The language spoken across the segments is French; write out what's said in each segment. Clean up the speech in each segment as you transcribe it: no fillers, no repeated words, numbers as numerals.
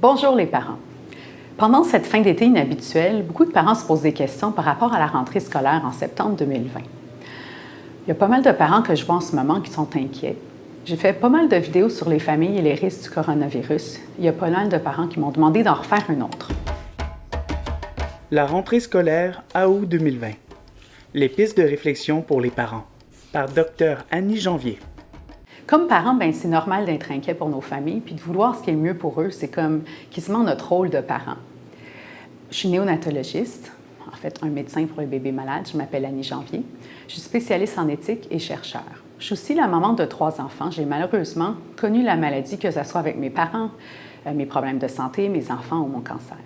Bonjour les parents. Pendant cette fin d'été inhabituelle, beaucoup de parents se posent des questions par rapport à la rentrée scolaire en septembre 2020. Il y a pas mal de parents que je vois en ce moment qui sont inquiets. J'ai fait pas mal de vidéos sur les familles et les risques du coronavirus. Il y a pas mal de parents qui m'ont demandé d'en refaire une autre. La rentrée scolaire à août 2020. Les pistes de réflexion pour les parents. Par Dr Annie Janvier. Comme parents, c'est normal d'être inquiet pour nos familles, puis de vouloir ce qui est le mieux pour eux. C'est comme quasiment notre rôle de parents. Je suis néonatologiste, en fait un médecin pour les bébés malades. Je m'appelle Annie Janvier. Je suis spécialiste en éthique et chercheur. Je suis aussi la maman de 3 enfants. J'ai malheureusement connu la maladie, que ce soit avec mes parents, mes problèmes de santé, mes enfants ou mon cancer.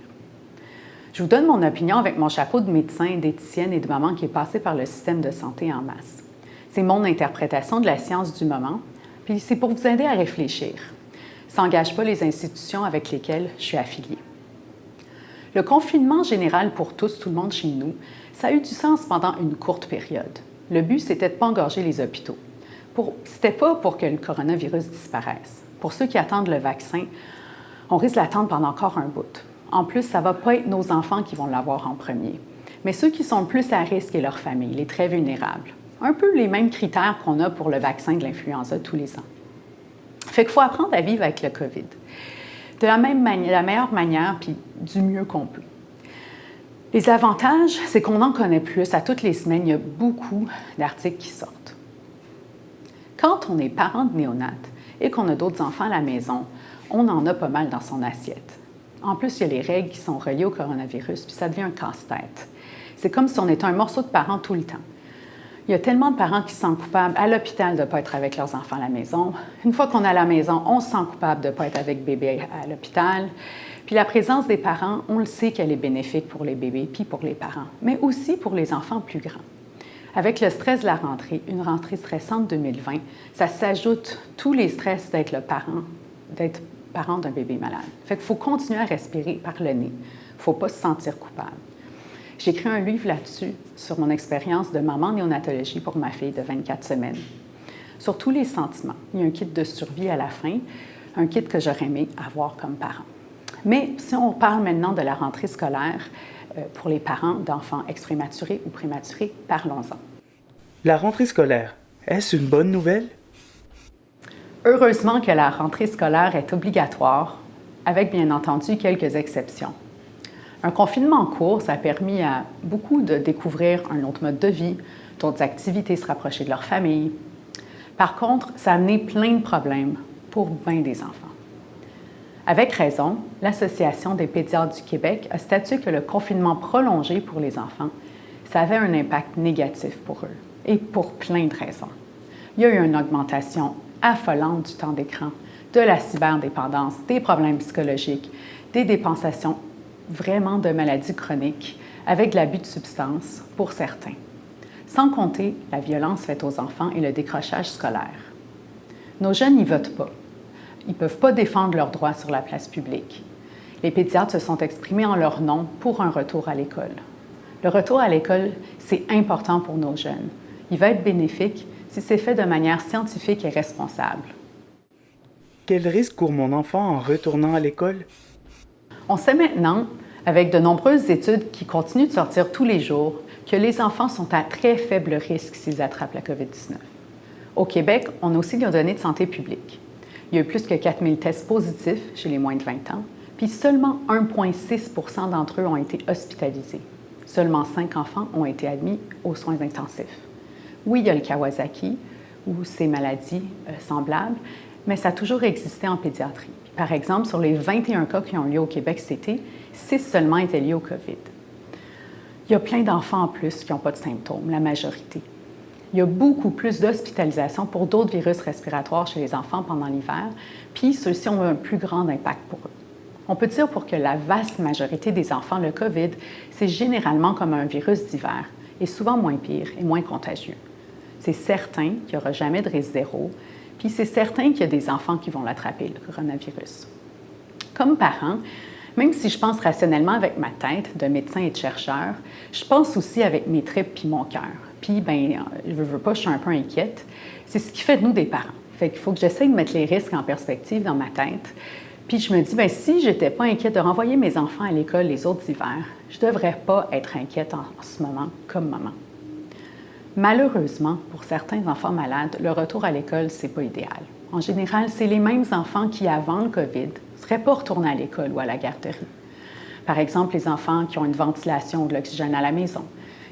Je vous donne mon opinion avec mon chapeau de médecin, d'éthicienne et de maman qui est passée par le système de santé en masse. C'est mon interprétation de la science du moment, puis c'est pour vous aider à réfléchir. Ça n'engage pas les institutions avec lesquelles je suis affiliée. Le confinement général pour tous, tout le monde chez nous, ça a eu du sens pendant une courte période. Le but, c'était de ne pas engorger les hôpitaux. C'était pas pour que le coronavirus disparaisse. Pour ceux qui attendent le vaccin, on risque de l'attendre pendant encore un bout. En plus, ça ne va pas être nos enfants qui vont l'avoir en premier, mais ceux qui sont le plus à risque et leurs familles, les très vulnérables. Un peu les mêmes critères qu'on a pour le vaccin de l'influenza tous les ans. Fait qu'il faut apprendre à vivre avec le COVID. De la meilleure manière, puis du mieux qu'on peut. Les avantages, c'est qu'on en connaît plus. À toutes les semaines, il y a beaucoup d'articles qui sortent. Quand on est parent de néonates et qu'on a d'autres enfants à la maison, on en a pas mal dans son assiette. En plus, il y a les règles qui sont reliées au coronavirus, puis ça devient un casse-tête. C'est comme si on était un morceau de parent tout le temps. Il y a tellement de parents qui se sentent coupables à l'hôpital de ne pas être avec leurs enfants à la maison. Une fois qu'on est à la maison, on se sent coupable de ne pas être avec bébé à l'hôpital. Puis la présence des parents, on le sait qu'elle est bénéfique pour les bébés puis pour les parents, mais aussi pour les enfants plus grands. Avec le stress de la rentrée, une rentrée stressante 2020, ça s'ajoute tous les stress d'être parent d'un bébé malade. Fait qu'il faut continuer à respirer par le nez. Il ne faut pas se sentir coupable. J'ai écrit un livre là-dessus, sur mon expérience de maman en néonatologie pour ma fille de 24 semaines. Sur tous les sentiments. Il y a un kit de survie à la fin, un kit que j'aurais aimé avoir comme parent. Mais si on parle maintenant de la rentrée scolaire pour les parents d'enfants exprématurés ou prématurés, parlons-en. La rentrée scolaire, est-ce une bonne nouvelle? Heureusement que la rentrée scolaire est obligatoire, avec bien entendu quelques exceptions. Un confinement court, ça a permis à beaucoup de découvrir un autre mode de vie, d'autres activités, se rapprocher de leur famille. Par contre, ça a amené plein de problèmes pour bien des enfants. Avec raison, l'Association des pédiatres du Québec a statué que le confinement prolongé pour les enfants, ça avait un impact négatif pour eux, et pour plein de raisons. Il y a eu une augmentation affolante du temps d'écran, de la cyberdépendance, des problèmes psychologiques, des dépensations vraiment de maladies chroniques, avec de l'abus de substances pour certains. Sans compter la violence faite aux enfants et le décrochage scolaire. Nos jeunes n'y votent pas. Ils ne peuvent pas défendre leurs droits sur la place publique. Les pédiatres se sont exprimés en leur nom pour un retour à l'école. Le retour à l'école, c'est important pour nos jeunes. Il va être bénéfique si c'est fait de manière scientifique et responsable. Quel risque court mon enfant en retournant à l'école? On sait maintenant, avec de nombreuses études qui continuent de sortir tous les jours, que les enfants sont à très faible risque s'ils attrapent la COVID-19. Au Québec, on a aussi des données de santé publique. Il y a eu plus que 4000 tests positifs chez les moins de 20 ans, puis seulement 1,6 % d'entre eux ont été hospitalisés. Seulement 5 enfants ont été admis aux soins intensifs. Oui, il y a le Kawasaki ou ces maladies semblables, mais ça a toujours existé en pédiatrie. Par exemple, sur les 21 cas qui ont lieu au Québec cet été, 6 seulement étaient liés au COVID. Il y a plein d'enfants en plus qui n'ont pas de symptômes, la majorité. Il y a beaucoup plus d'hospitalisations pour d'autres virus respiratoires chez les enfants pendant l'hiver, puis ceux-ci ont un plus grand impact pour eux. On peut dire pour que la vaste majorité des enfants, le COVID, c'est généralement comme un virus d'hiver, et souvent moins pire et moins contagieux. C'est certain qu'il n'y aura jamais de risque zéro, puis c'est certain qu'il y a des enfants qui vont l'attraper, le coronavirus. Comme parent, même si je pense rationnellement avec ma tête de médecin et de chercheur, je pense aussi avec mes tripes puis mon cœur. Puis, je veux pas, je suis un peu inquiète. C'est ce qui fait de nous des parents. Fait qu'il faut que j'essaie de mettre les risques en perspective dans ma tête, Puis je me dis, bien, si je n'étais pas inquiète de renvoyer mes enfants à l'école les autres hivers, je ne devrais pas être inquiète en ce moment comme maman. Malheureusement, pour certains enfants malades, le retour à l'école, ce n'est pas idéal. En général, c'est les mêmes enfants qui, avant le COVID, ne seraient pas retournés à l'école ou à la garderie. Par exemple, les enfants qui ont une ventilation ou de l'oxygène à la maison,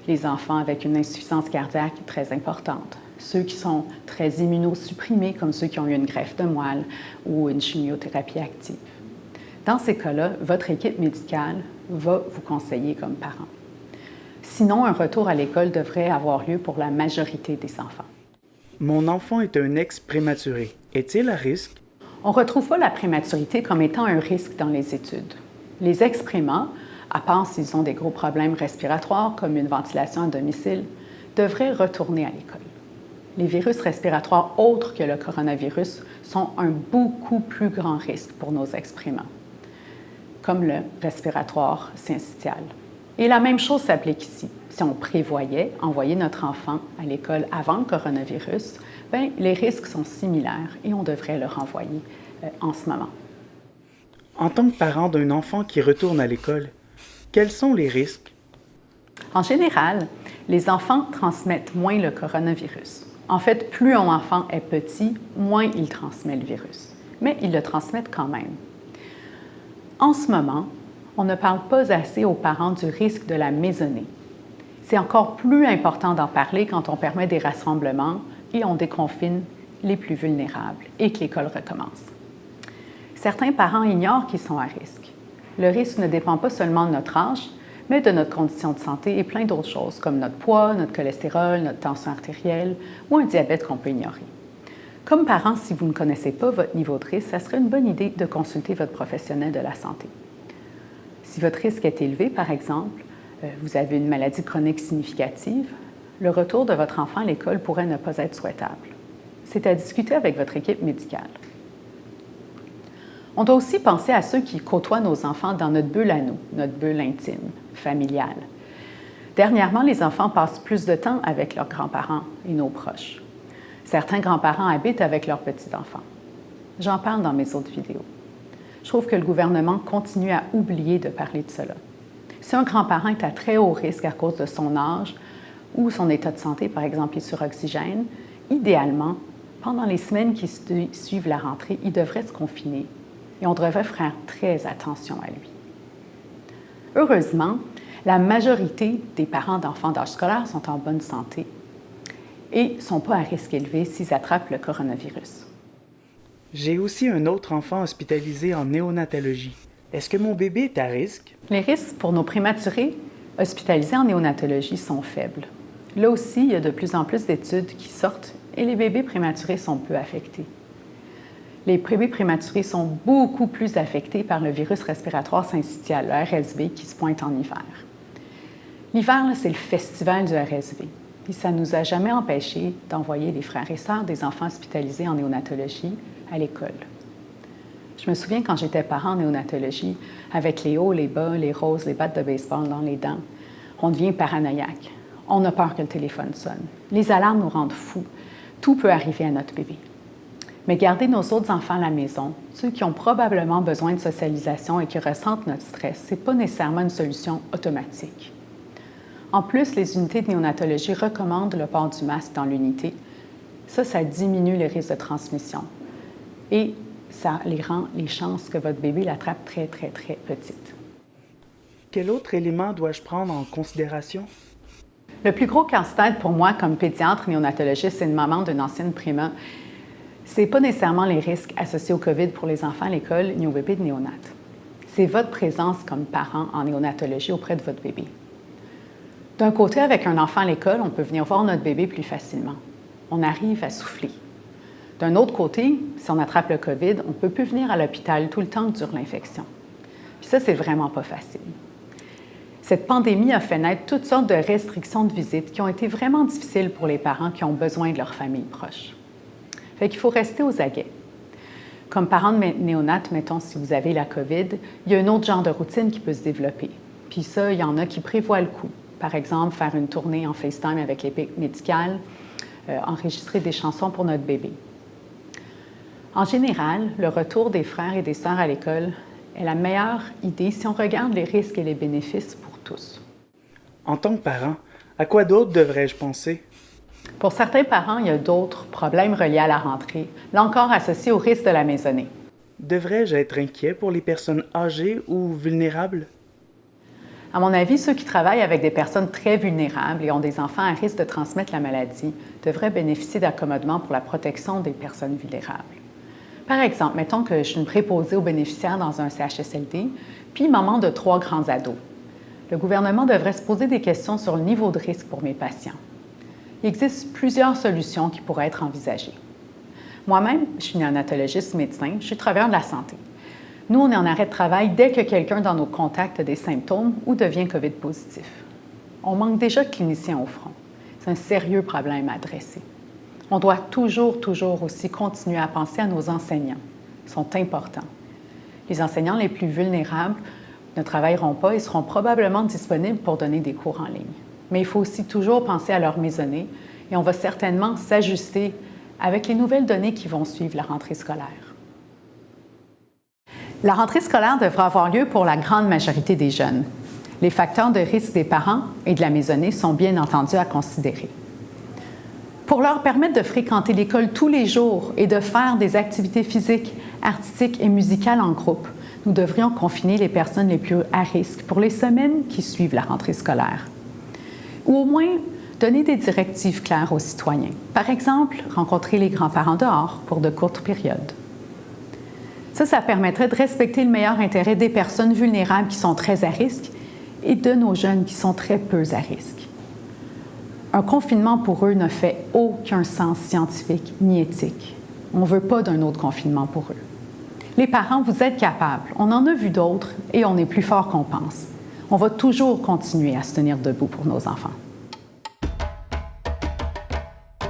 les enfants avec une insuffisance cardiaque très importante, ceux qui sont très immunosupprimés, comme ceux qui ont eu une greffe de moelle ou une chimiothérapie active. Dans ces cas-là, votre équipe médicale va vous conseiller comme parent. Sinon, un retour à l'école devrait avoir lieu pour la majorité des enfants. Mon enfant est un ex-prématuré. Est-il à risque? On ne retrouve pas la prématurité comme étant un risque dans les études. Les ex-prémats, à part s'ils ont des gros problèmes respiratoires comme une ventilation à domicile, devraient retourner à l'école. Les virus respiratoires autres que le coronavirus sont un beaucoup plus grand risque pour nos ex-prémats, comme le respiratoire syncytial. Et la même chose s'applique ici. Si on prévoyait envoyer notre enfant à l'école avant le coronavirus, bien, les risques sont similaires et on devrait le renvoyer en ce moment. En tant que parent d'un enfant qui retourne à l'école, quels sont les risques? En général, les enfants transmettent moins le coronavirus. En fait, plus un enfant est petit, moins il transmet le virus. Mais ils le transmettent quand même. En ce moment, on ne parle pas assez aux parents du risque de la maisonnée. C'est encore plus important d'en parler quand on permet des rassemblements et on déconfine les plus vulnérables et que l'école recommence. Certains parents ignorent qu'ils sont à risque. Le risque ne dépend pas seulement de notre âge, mais de notre condition de santé et plein d'autres choses, comme notre poids, notre cholestérol, notre tension artérielle ou un diabète qu'on peut ignorer. Comme parent, si vous ne connaissez pas votre niveau de risque, ça serait une bonne idée de consulter votre professionnel de la santé. Si votre risque est élevé, par exemple, vous avez une maladie chronique significative, le retour de votre enfant à l'école pourrait ne pas être souhaitable. C'est à discuter avec votre équipe médicale. On doit aussi penser à ceux qui côtoient nos enfants dans notre bulle à nous, notre bulle intime, familiale. Dernièrement, les enfants passent plus de temps avec leurs grands-parents et nos proches. Certains grands-parents habitent avec leurs petits-enfants. J'en parle dans mes autres vidéos. Je trouve que le gouvernement continue à oublier de parler de cela. Si un grand-parent est à très haut risque à cause de son âge ou son état de santé, par exemple, est sur oxygène, idéalement, pendant les semaines qui suivent la rentrée, il devrait se confiner et on devrait faire très attention à lui. Heureusement, la majorité des parents d'enfants d'âge scolaire sont en bonne santé et ne sont pas à risque élevé s'ils attrapent le coronavirus. J'ai aussi un autre enfant hospitalisé en néonatologie. Est-ce que mon bébé est à risque? Les risques pour nos prématurés hospitalisés en néonatologie sont faibles. Là aussi, il y a de plus en plus d'études qui sortent et les bébés prématurés sont peu affectés. Les bébés prématurés sont beaucoup plus affectés par le virus respiratoire syncytial, le RSV, qui se pointe en hiver. L'hiver, c'est le festival du RSV. Puis ça ne nous a jamais empêchés d'envoyer les frères et sœurs des enfants hospitalisés en néonatologie à l'école. Je me souviens quand j'étais parent en néonatologie, avec les hauts, les bas, les roses, les battes de baseball dans les dents, on devient paranoïaque. On a peur que le téléphone sonne. Les alarmes nous rendent fous. Tout peut arriver à notre bébé. Mais garder nos autres enfants à la maison, ceux qui ont probablement besoin de socialisation et qui ressentent notre stress, ce n'est pas nécessairement une solution automatique. En plus, les unités de néonatologie recommandent le port du masque dans l'unité. Ça diminue les risques de transmission et ça les rend les chances que votre bébé l'attrape très, très, très petites. Quel autre élément dois-je prendre en considération? Le plus gros casse-tête pour moi comme pédiatre néonatologiste, c'est une maman d'une ancienne préma. Ce n'est pas nécessairement les risques associés au COVID pour les enfants à l'école ni aux bébés de néonat. C'est votre présence comme parent en néonatologie auprès de votre bébé. D'un côté, avec un enfant à l'école, on peut venir voir notre bébé plus facilement. On arrive à souffler. D'un autre côté, si on attrape le COVID, on ne peut plus venir à l'hôpital tout le temps que dure l'infection. Puis ça, c'est vraiment pas facile. Cette pandémie a fait naître toutes sortes de restrictions de visite qui ont été vraiment difficiles pour les parents qui ont besoin de leur famille proche. Fait qu'il faut rester aux aguets. Comme parent de néonat, mettons, si vous avez la COVID, il y a un autre genre de routine qui peut se développer. Puis ça, il y en a qui prévoient le coup. Par exemple, faire une tournée en FaceTime avec l'équipe médicale, enregistrer des chansons pour notre bébé. En général, le retour des frères et des sœurs à l'école est la meilleure idée si on regarde les risques et les bénéfices pour tous. En tant que parent, à quoi d'autre devrais-je penser? Pour certains parents, il y a d'autres problèmes reliés à la rentrée, là encore associés au risque de la maisonnée. Devrais-je être inquiet pour les personnes âgées ou vulnérables? À mon avis, ceux qui travaillent avec des personnes très vulnérables et ont des enfants à risque de transmettre la maladie devraient bénéficier d'accommodements pour la protection des personnes vulnérables. Par exemple, mettons que je suis une préposée aux bénéficiaires dans un CHSLD, puis maman de 3 grands ados. Le gouvernement devrait se poser des questions sur le niveau de risque pour mes patients. Il existe plusieurs solutions qui pourraient être envisagées. Moi-même, je suis néonatologiste médecin, je suis travailleur de la santé. Nous, on est en arrêt de travail dès que quelqu'un dans nos contacts a des symptômes ou devient COVID positif. On manque déjà de cliniciens au front. C'est un sérieux problème à adresser. On doit toujours aussi continuer à penser à nos enseignants. Ils sont importants. Les enseignants les plus vulnérables ne travailleront pas et seront probablement disponibles pour donner des cours en ligne. Mais il faut aussi toujours penser à leur maisonnée et on va certainement s'ajuster avec les nouvelles données qui vont suivre la rentrée scolaire. La rentrée scolaire devra avoir lieu pour la grande majorité des jeunes. Les facteurs de risque des parents et de la maisonnée sont bien entendu à considérer. Pour leur permettre de fréquenter l'école tous les jours et de faire des activités physiques, artistiques et musicales en groupe, nous devrions confiner les personnes les plus à risque pour les semaines qui suivent la rentrée scolaire. Ou au moins donner des directives claires aux citoyens. Par exemple, rencontrer les grands-parents dehors pour de courtes périodes. Ça permettrait de respecter le meilleur intérêt des personnes vulnérables qui sont très à risque et de nos jeunes qui sont très peu à risque. Un confinement pour eux ne fait aucun sens scientifique ni éthique. On ne veut pas d'un autre confinement pour eux. Les parents, vous êtes capables. On en a vu d'autres et on est plus fort qu'on pense. On va toujours continuer à se tenir debout pour nos enfants.